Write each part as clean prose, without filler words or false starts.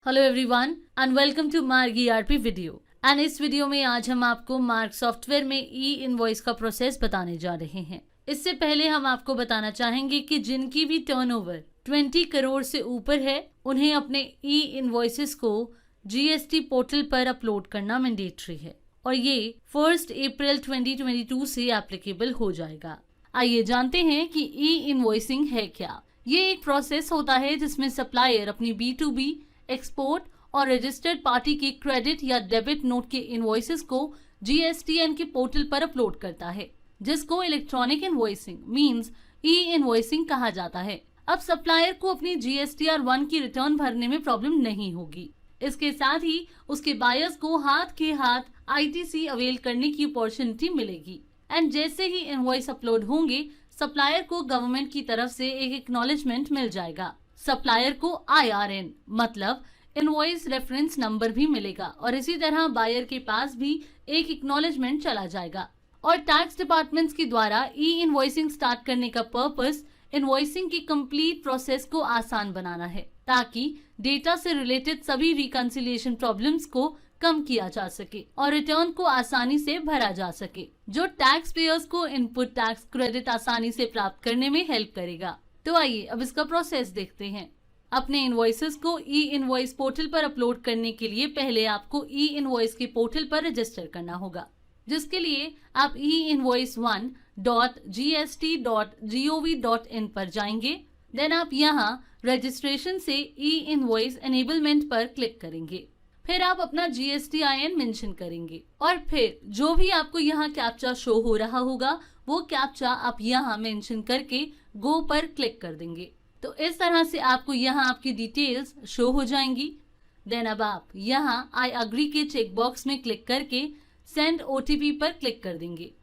Hello everyone and welcome to Marg ERP video. And इस video में आज हम आपको मार्ग सॉफ्टवेयर में ई इनवॉइस का प्रोसेस बताने जा रहे हैं। इससे पहले हम आपको बताना चाहेंगे कि जिनकी भी टर्नओवर 20 करोड़ से ऊपर है उन्हें अपने ई इनवॉइसेस को जीएसटी पोर्टल पर अपलोड करना मैंडेटरी है और ये 1 अप्रैल 2022 से एप्लीकेबल हो जाएगा। आइए जानते हैं कि ई इनवॉइसिंग है क्या। ये एक प्रोसेस होता है जिसमें सप्लायर अपनी B2B एक्सपोर्ट और रजिस्टर्ड पार्टी के क्रेडिट या डेबिट नोट के इनवॉइसेस को GSTN के पोर्टल पर अपलोड करता है, जिसको इलेक्ट्रॉनिक इनवॉइसिंग मींस ई इनवॉइसिंग कहा जाता है। अब सप्लायर को अपनी GSTR 1 की रिटर्न भरने में प्रॉब्लम नहीं होगी। इसके साथ ही उसके बायर्स को हाथ के हाथ ITC अवेल करने की अपॉर्चुनिटी मिलेगी। एंड जैसे ही इनवॉइस अपलोड होंगे सप्लायर को गवर्नमेंट की तरफ से एक एक्नॉलेजमेंट मिल जाएगा। सप्लायर को IRN मतलब इनवॉइस रेफरेंस नंबर भी मिलेगा और इसी तरह बायर के पास भी एक एक्नॉलेजमेंट चला जाएगा। और टैक्स डिपार्टमेंट्स के द्वारा ई इनवॉइसिंग स्टार्ट करने का पर्पस इनवॉइसिंग की कंप्लीट प्रोसेस को आसान बनाना है, ताकि डेटा से रिलेटेड सभी रिकंसिलिएशन प्रॉब्लम्स को कम किया जा सके और रिटर्न को आसानी से भरा जा सके, जो टैक्स पेयर्स को इनपुट टैक्स क्रेडिट आसानी से प्राप्त करने में हेल्प करेगा। तो आइए अब इसका प्रोसेस देखते हैं। अपने इनवॉइसेस को ई इनवॉइस पोर्टल पर अपलोड करने के लिए पहले आपको ई इनवॉइस के पोर्टल पर रजिस्टर करना होगा, जिसके लिए आप e-invoice1.gst.gov.in पर जाएंगे। देन आप यहाँ रजिस्ट्रेशन से ई इनवॉइस एनेबलमेंट पर क्लिक करेंगे। फिर आप अपना GSTIN मेंशन करेंगे और फिर जो भी आपको यहाँ कैप्चा शो हो रहा होगा वो कैप्चा आप यहाँ मेंशन करके गो पर क्लिक कर देंगे। तो इस तरह से आपको यहाँ आपकी डिटेल्स शो हो जाएंगी। देन अब आप यहाँ आई अग्री के चेक बॉक्स में क्लिक करके सेंड OTP पर क्लिक कर देंगे।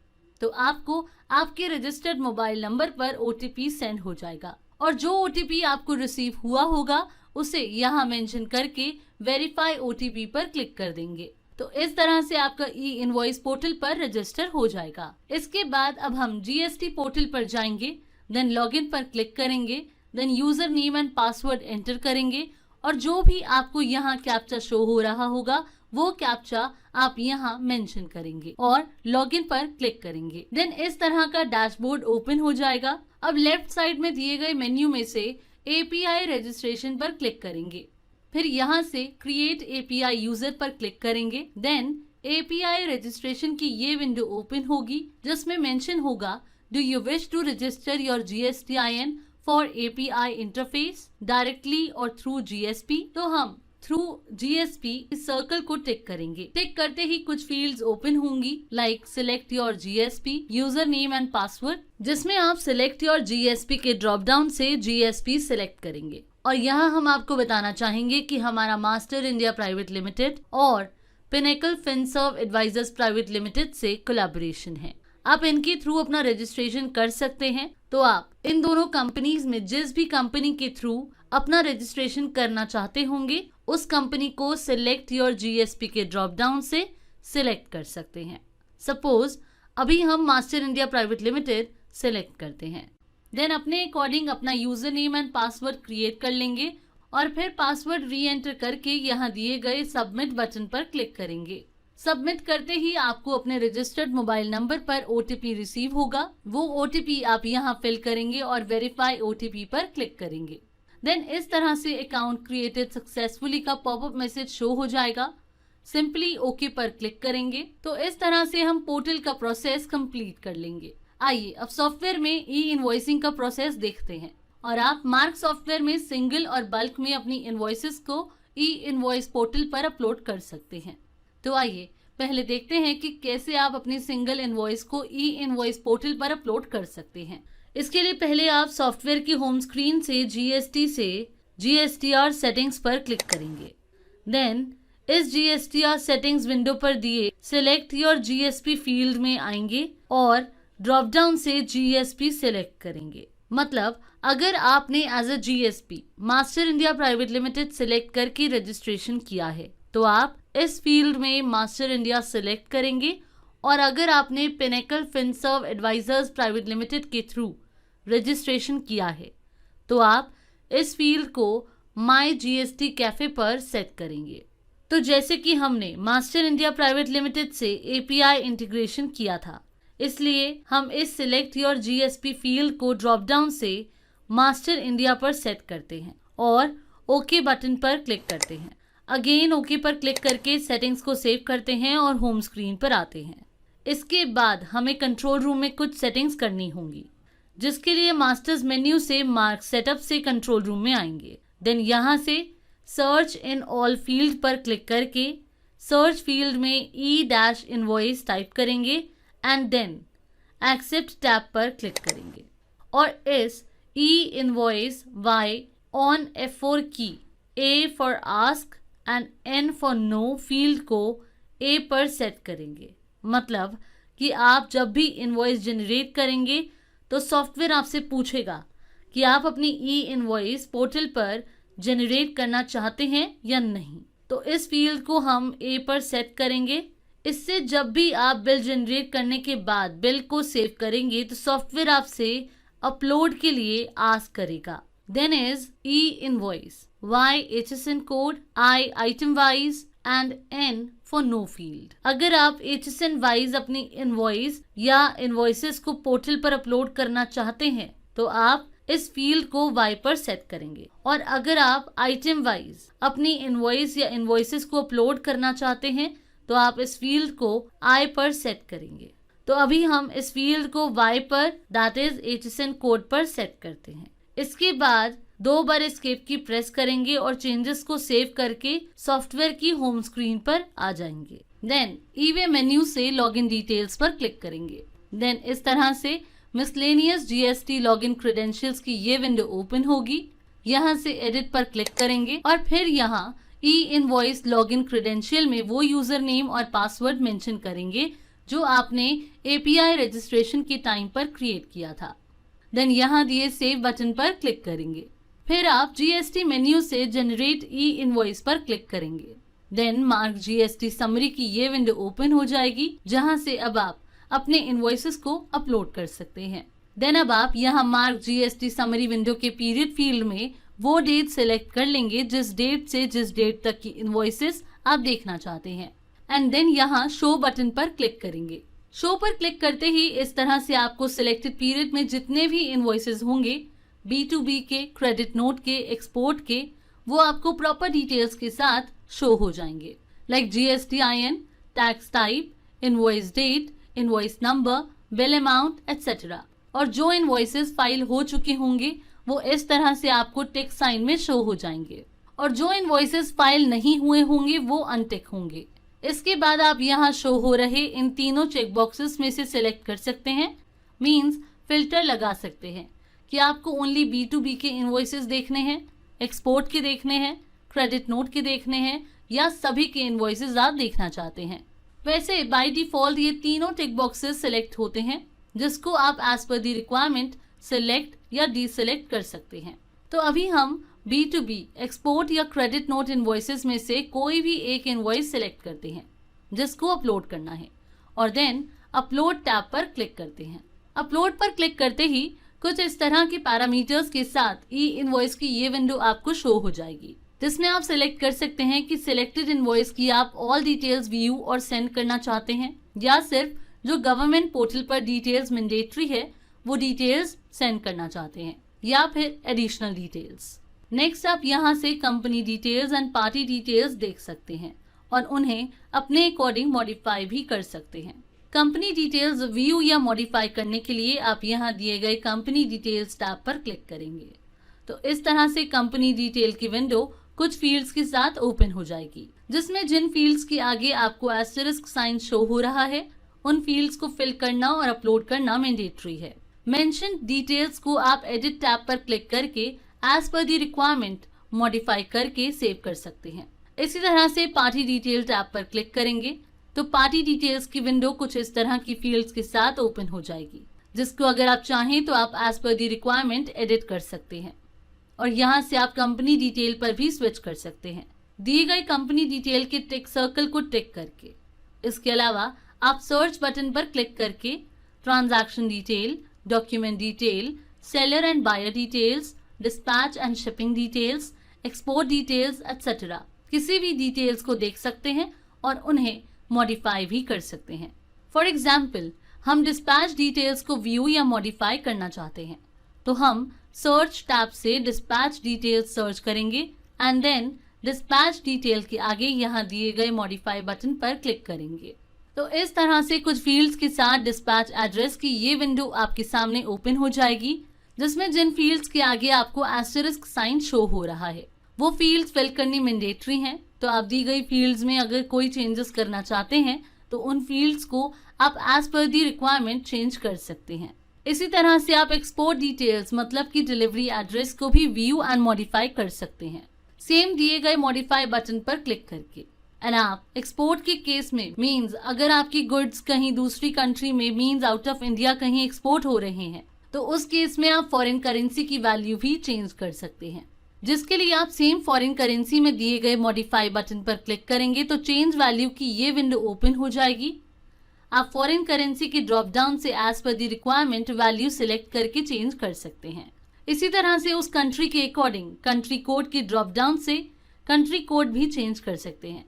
तो आपको आपके रजिस्टर्ड मोबाइल नंबर पर OTP सेंड हो जाएगा और जो OTP आपको रिसीव हुआ होगा उसे यहाँ मेंशन करके वेरीफाई OTP पर क्लिक कर देंगे। तो इस तरह से आपका ई इनवॉइस पोर्टल पर रजिस्टर हो जाएगा। इसके बाद अब हम GST पोर्टल पर जाएंगे, देन लॉगिन पर क्लिक करेंगे, then user name and password enter करेंगे और जो भी आपको यहाँ कैप्चा शो हो रहा होगा वो कैप्चा आप यहाँ मेंशन करेंगे और लॉगिन पर क्लिक करेंगे। देन इस तरह का डैशबोर्ड ओपन हो जाएगा। अब लेफ्ट साइड में दिए गए मेन्यू में से API रजिस्ट्रेशन पर क्लिक करेंगे, फिर यहाँ से क्रिएट API यूजर पर क्लिक करेंगे। देन API रजिस्ट्रेशन की ये विंडो ओपन होगी जिसमें मेंशन होगा do you wish to register your GSTIN for API interface directly और थ्रू GSP। तो हम थ्रू GSP इस सर्कल को टिक करेंगे। टिक करते ही कुछ फील्ड्स ओपन होंगी like select your GSP, user name and password, जिसमें आप सिलेक्ट योर GSP के ड्रॉप डाउन से GSP सिलेक्ट करेंगे। और यहाँ हम आपको बताना चाहेंगे कि हमारा मास्टर इंडिया प्राइवेट लिमिटेड और pinnacle Finserv advisors private limited से कोलैबोरेशन है। आप इनके थ्रू अपना रजिस्ट्रेशन कर सकते हैं। तो आप इन दोनों कंपनीज में जिस भी कंपनी के थ्रू अपना रजिस्ट्रेशन करना चाहते होंगे उस कंपनी को सिलेक्ट योर GSP के ड्रॉप डाउन से सिलेक्ट कर सकते हैं। सपोज अभी हम master India private limited select करते हैं। देन अपने अकॉर्डिंग अपना user name and password create कर लेंगे और फिर पासवर्ड री एंटर करके यहाँ दिए गए सबमिट बटन पर क्लिक करेंगे। सबमिट करते ही आपको अपने रजिस्टर्ड मोबाइल नंबर पर OTP रिसीव होगा। वो OTP आप यहाँ फिल करेंगे और वेरीफाई OTP पर क्लिक करेंगे। देन इस तरह से अकाउंट क्रिएटेड सक्सेसफुली का पॉपअप मैसेज शो हो जाएगा। सिंपली ओके पर क्लिक करेंगे। तो इस तरह से हम पोर्टल का प्रोसेस कंप्लीट कर लेंगे। आइए अब सॉफ्टवेयर में ई इनवॉइसिंग का प्रोसेस देखते हैं और आप मार्क सॉफ्टवेयर में सिंगल और बल्क में अपनी इनवॉइसेस को ई इनवॉइस पोर्टल पर अपलोड कर सकते हैं। तो आइए पहले देखते हैं कि कैसे आप अपनी सिंगल इनवॉइस को ई इनवॉइस पोर्टल पर अपलोड कर सकते हैं। इसके लिए पहले आप सॉफ्टवेयर की होम स्क्रीन से GST से GSTR सेटिंग्स पर क्लिक करेंगे। देन इस GSTR सेटिंग्स विंडो पर दिए सिलेक्ट योर GSP फील्ड में आएंगे और ड्रॉप डाउन से GSP सिलेक्ट करेंगे। मतलब अगर आपने as a GSP master India private limited select करके रजिस्ट्रेशन किया है तो आप इस फील्ड में मास्टर इंडिया सिलेक्ट करेंगे और अगर आपने pinnacle Finserv advisors private limited के थ्रू रजिस्ट्रेशन किया है तो आप इस फील्ड को माई GST कैफे पर सेट करेंगे। तो जैसे कि हमने मास्टर इंडिया प्राइवेट लिमिटेड से API इंटीग्रेशन किया था, इसलिए हम इस सिलेक्ट योर GSP फील्ड को ड्रॉप डाउन से मास्टर इंडिया पर सेट करते हैं और ओके बटन पर क्लिक करते हैं। अगेन ओके पर क्लिक करके सेटिंग्स को सेव करते हैं और होम स्क्रीन पर आते हैं। इसके बाद हमें कंट्रोल रूम में कुछ सेटिंग्स करनी होंगी, जिसके लिए मास्टर्स मेन्यू से मार्क सेटअप से कंट्रोल रूम में आएंगे। देन यहाँ से सर्च इन ऑल फील्ड पर क्लिक करके सर्च फील्ड में E-invoice टाइप करेंगे एंड देन एक्सेप्ट टैब पर क्लिक करेंगे और इस E-invoice Y ऑन F4 की A for ask and N for know field को A पर सेट करेंगे। मतलब कि आप जब भी इनवॉइस जनरेट करेंगे तो सॉफ्टवेयर आपसे पूछेगा कि आप अपनी E-invoice पोर्टल पर जनरेट करना चाहते हैं या नहीं। तो इस फील्ड को हम A पर सेट करेंगे। इससे जब भी आप बिल जनरेट करने के बाद बिल को सेव करेंगे तो सॉफ्टवेयर आपसे अपलोड के लिए आस्क करेगा। Then is E-invoice Y HSN कोड, I item wise and N for no field। अगर आप HSN वाइज अपनी इनवॉइस या इनवॉइसेस को पोर्टल पर अपलोड करना चाहते हैं तो आप इस फील्ड को Y पर सेट करेंगे, और अगर आप आइटम वाइज अपनी इनवॉइस या इनवॉइसेस को अपलोड करना चाहते हैं तो आप इस फील्ड को I पर सेट करेंगे। तो अभी हम इस फील्ड को Y पर दैट इज HSN कोड पर सेट करते हैं। इसके बाद 2 बार एस्केप की प्रेस करेंगे और चेंजेस को सेव करके सॉफ्टवेयर की होम स्क्रीन पर आ जाएंगे। देन ईवे मेन्यू से लॉगिन डिटेल्स पर क्लिक करेंगे। देन इस तरह से मिसलेनियस GST लॉगिन क्रेडेंशियल्स की ये विंडो ओपन होगी। यहाँ से एडिट पर क्लिक करेंगे और फिर यहाँ E-invoice लॉगिन क्रेडेंशियल में वो यूजर नेम और पासवर्ड मेंशन करेंगे जो आपने API रजिस्ट्रेशन के टाइम पर क्रिएट किया था। देन यहाँ दिए सेव बटन पर क्लिक करेंगे। फिर आप GST मेन्यू से जनरेट E-invoice पर क्लिक करेंगे। देन मार्क GST समरी की ये विंडो ओपन हो जाएगी, जहां से अब आप अपने इनवॉइसेस को अपलोड कर सकते हैं। देन अब आप यहाँ मार्क GST समरी विंडो के पीरियड फील्ड में वो डेट सिलेक्ट कर लेंगे जिस डेट से जिस डेट तक की इनवॉइसेस आप देखना चाहते हैं, एंड देन यहाँ शो बटन पर क्लिक करेंगे। शो पर क्लिक करते ही इस तरह से आपको सिलेक्टेड पीरियड में जितने भी इनवॉइसेस होंगे B2B के, क्रेडिट नोट के, एक्सपोर्ट के, वो आपको प्रॉपर डिटेल्स के साथ शो हो जाएंगे, like GSTIN, tax type, invoice date, invoice number, bill amount etcetera. और जो इनवॉइसेस फाइल हो चुके होंगे वो इस तरह से आपको टिक साइन में शो हो जाएंगे, और जो इनवॉइसेस फाइल नहीं हुए होंगे वो अनटिक होंगे। इसके बाद आप यहाँ शो हो रहे इन तीनों चेक बॉक्सेस में से सिलेक्ट कर सकते हैं। मींस फिल्टर लगा सकते हैं कि आपको ओनली B2B के इनवॉइसेस देखने हैं, एक्सपोर्ट के देखने हैं, क्रेडिट नोट के देखने हैं, या सभी के इनवॉइसेस आप देखना चाहते हैं। वैसे बाय डिफॉल्ट ये तीनों टिक बॉक्सेस सिलेक्ट होते हैं, जिसको आप as per the requirement select या डीसिलेक्ट कर सकते हैं। तो अभी हम B2B, एक्सपोर्ट या क्रेडिट नोट इनवॉइसेस में से कोई भी एक इनवॉइस सिलेक्ट करते हैं जिसको अपलोड करना है, और देन अपलोड टैब पर क्लिक करते हैं। अपलोड पर क्लिक करते ही कुछ इस तरह के पैरामीटर्स के साथ E-invoice की ये विंडो आपको शो हो जाएगी, जिसमें आप सिलेक्ट कर सकते हैं कि सिलेक्टेड इनवॉइस की आप ऑल डिटेल्स व्यू और सेंड करना चाहते हैं, या सिर्फ जो गवर्नमेंट पोर्टल पर डिटेल्स मैंडेटरी है वो डिटेल्स सेंड करना चाहते हैं, या फिर एडिशनल डिटेल्स। नेक्स्ट आप यहाँ से company details and party details देख सकते हैं और उन्हें अपने अकॉर्डिंग मॉडिफाई भी कर सकते हैं। कंपनी डिटेल्स व्यू या मॉडिफाई करने के लिए आप यहाँ दिए गए कंपनी डिटेल्स टैब पर क्लिक करेंगे। तो इस तरह से कंपनी डिटेल की विंडो कुछ फील्ड्स के साथ ओपन हो जाएगी, जिसमें जिन फील्ड्स के आगे आपको एस्टेरिस्क साइन शो हो रहा है उन फील्ड्स को फिल करना और अपलोड करना मैंडेटरी है। मेंशन डिटेल्स को आप एडिट टैब पर क्लिक करके as per the requirement modify करके सेव कर सकते हैं। इसी तरह से पार्टी डिटेल टैब पर क्लिक करेंगे तो पार्टी डिटेल्स की विंडो कुछ इस तरह की फील्ड्स के साथ ओपन हो जाएगी, जिसको अगर आप चाहें तो आप as per the requirement edit कर सकते हैं, और यहाँ से आप कंपनी डिटेल पर भी स्विच कर सकते हैं दिए गए कंपनी डिटेल के टिक सर्कल को टिक करके। इसके अलावा आप सर्च बटन पर क्लिक करके transaction detail, document detail, seller and buyer details, dispatch and shipping details export details etcetera किसी भी डिटेल्स को देख सकते हैं और उन्हें मॉडिफाई भी कर सकते हैं। फॉर एग्जाम्पल, हम डिस्पैच डिटेल्स को व्यू या मॉडिफाई करना चाहते हैं तो हम सर्च टैब से डिस्पैच डिटेल्स सर्च करेंगे एंड देन डिस्पैच डिटेल के आगे यहाँ दिए गए मॉडिफाई बटन पर क्लिक करेंगे। तो इस तरह से कुछ फील्ड्स के साथ डिस्पैच एड्रेस की ये विंडो आपके सामने ओपन हो जाएगी, जिसमें जिन फील्ड्स के आगे आपको एस्टेरिस्क साइन शो हो रहा है वो फील्ड्स फिल करनी मैंडेटरी हैं। तो आप दी गई फील्ड्स में अगर कोई चेंजेस करना चाहते हैं तो उन फील्ड्स को आप as per the requirement change कर सकते हैं। इसी तरह से आप एक्सपोर्ट डिटेल्स मतलब कि डिलीवरी एड्रेस को भी व्यू एंड मॉडिफाई कर सकते हैं, सेम दिए गए मॉडिफाई बटन पर क्लिक करके। एंड आप एक्सपोर्ट के केस में मींस अगर आपकी गुड्स कहीं दूसरी कंट्री में मींस आउट ऑफ इंडिया कहीं एक्सपोर्ट हो रहे हैं तो उस केस में आप फॉरेन करेंसी की वैल्यू भी चेंज कर सकते हैं, जिसके लिए आप सेम फॉरेन करेंसी में दिए गए मॉडिफाई बटन पर क्लिक करेंगे तो चेंज वैल्यू की ये विंडो ओपन हो जाएगी। आप फॉरेन करेंसी के ड्रॉप डाउन से as per the requirement value select करके चेंज कर सकते हैं। इसी तरह से उस कंट्री के अकॉर्डिंग कंट्री कोड की ड्रॉप डाउन से कंट्री कोड भी चेंज कर सकते हैं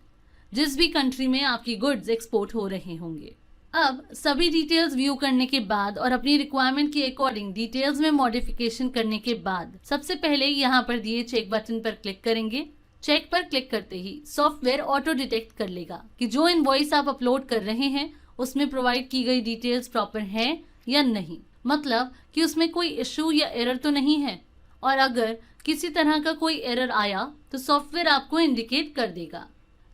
जिस भी कंट्री में आपकी गुड्स एक्सपोर्ट हो रहे होंगे। अब सभी डिटेल्स व्यू करने के बाद और अपनी रिक्वायरमेंट के अकॉर्डिंग डिटेल्स में मॉडिफिकेशन करने के बाद सबसे पहले यहाँ पर दिए चेक बटन पर क्लिक करेंगे। चेक पर क्लिक करते ही सॉफ्टवेयर ऑटो डिटेक्ट कर लेगा कि जो इनवॉइस आप अपलोड कर रहे हैं उसमें प्रोवाइड की गई डिटेल्स प्रॉपर है या नहीं, मतलब कि उसमें कोई इशू या एरर तो नहीं है। और अगर किसी तरह का कोई एरर आया तो सॉफ्टवेयर आपको इंडिकेट कर देगा,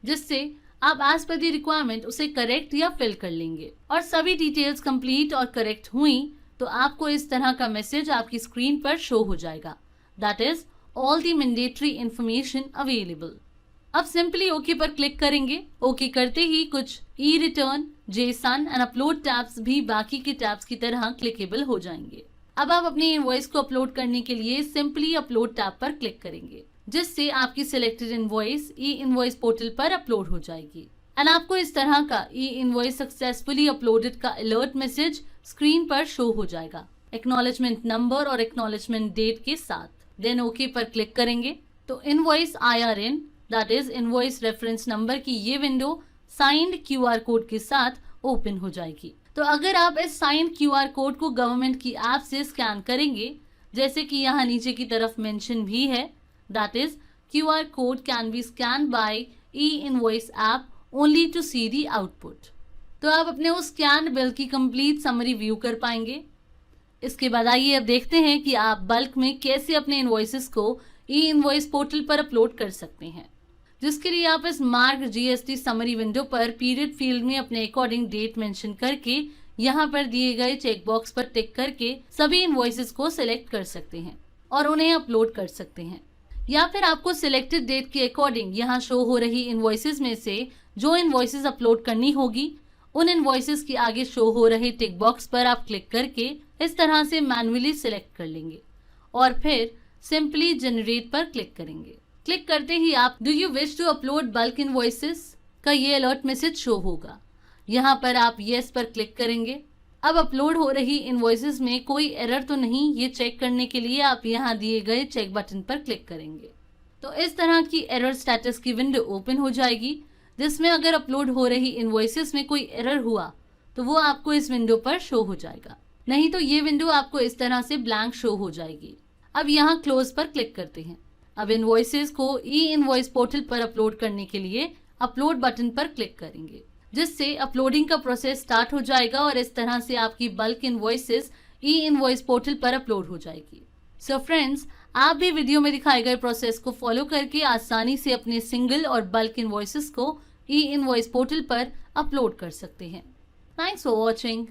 जिससे आप एज पर दी रिक्वायरमेंट उसे करेक्ट या फिल कर लेंगे। और सभी डिटेल्स कंप्लीट और करेक्ट हुई तो आपको इस तरह का मैसेज आपकी स्क्रीन पर शो हो जाएगा, that is all the mandatory information available. अब सिंपली ओके पर क्लिक करेंगे। ओके करते ही कुछ e return, JSON and upload tabs भी बाकी के टैब्स की तरह क्लिकेबल हो जाएंगे। अब आप अपनी इनवॉइस को अपलोड करने के लिए सिंपली अपलोड टैब पर क्लिक करेंगे, जिससे आपकी सिलेक्टेड इनवॉइस ई इनवॉइस पोर्टल पर अपलोड हो जाएगी एंड आपको इस तरह का ई इनवॉइस सक्सेसफुली अपलोडेड का अलर्ट मैसेज स्क्रीन पर शो हो जाएगा, एक्नॉलेजमेंट नंबर और एक्नॉलेजमेंट डेट के साथ। देन ओके पर क्लिक करेंगे तो invoice IRN that is invoice reference number की ये विंडो साइंड QR कोड के साथ ओपन हो जाएगी। तो अगर आप इस साइंड QR कोड को गवर्नमेंट की ऐप से स्कैन करेंगे, जैसे कि यहाँ नीचे की तरफ मेंशन भी है, that is QR code can be scan by e invoice app only to see the output. तो आप अपने उस स्कैन बिल की कंप्लीट समरी व्यू कर पाएंगे। इसके बाद आइए अब देखते हैं कि आप बल्क में कैसे अपने इनवॉइसेस को ई-इनवॉइस पोर्टल पर अपलोड कर सकते हैं, जिसके लिए आप इस मार्क GST समरी विंडो पर पीरियड फील्ड में अपने अकॉर्डिंग डेट मेंशन करके यहाँ पर दिए गए चेक बॉक्स पर टिक करके सभी इनवॉइसेस को सिलेक्ट कर सकते हैं और उन्हें अपलोड कर सकते हैं। या फिर आपको सिलेक्टेड डेट के अकॉर्डिंग यहाँ शो हो रही इनवॉइसेस में से जो इनवॉइसेस अपलोड करनी होगी उन इनवॉइसेस के आगे शो हो रहे टिक बॉक्स पर आप क्लिक करके इस तरह से मैन्युअली सिलेक्ट कर लेंगे और फिर सिंपली जनरेट पर क्लिक करेंगे। क्लिक करते ही आप do you wish to upload bulk invoices का ये अलर्ट मैसेज शो होगा। यहाँ पर आप येस पर क्लिक करेंगे। अब अपलोड हो रही इनवॉइसेस में कोई एरर तो नहीं, ये चेक करने के लिए आप यहाँ दिए गए चेक बटन पर क्लिक करेंगे। तो इस तरह की एरर स्टेटस की विंडो ओपन हो जाएगी, जिसमें अगर अपलोड हो रही इनवॉइसेस में कोई एरर हुआ तो वो आपको इस विंडो पर शो हो जाएगा, नहीं तो ये विंडो आपको इस तरह से ब्लैंक शो हो जाएगी। अब यहाँ क्लोज पर क्लिक करते हैं। अब इनवॉइसेस को ई-इनवॉइस पोर्टल पर अपलोड करने के लिए अपलोड बटन पर क्लिक करेंगे, जिससे अपलोडिंग का प्रोसेस स्टार्ट हो जाएगा और इस तरह से आपकी बल्क इनवॉइसेस ई-इनवॉइस पोर्टल पर अपलोड हो जाएगी। सो फ्रेंड्स, आप भी वीडियो में दिखाए गए प्रोसेस को फॉलो करके आसानी से अपने सिंगल और बल्क इनवॉइसेस को ई-इनवॉइस पोर्टल पर अपलोड कर सकते हैं। Thanks for watching.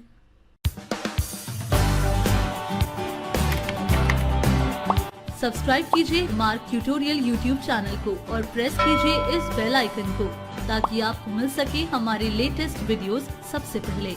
सब्सक्राइब कीजिए मार्क ट्यूटोरियल यूट्यूब चैनल को और प्रेस कीजिए इस बेल आइकन को ताकि आपको मिल सके हमारे लेटेस्ट वीडियोस सबसे पहले।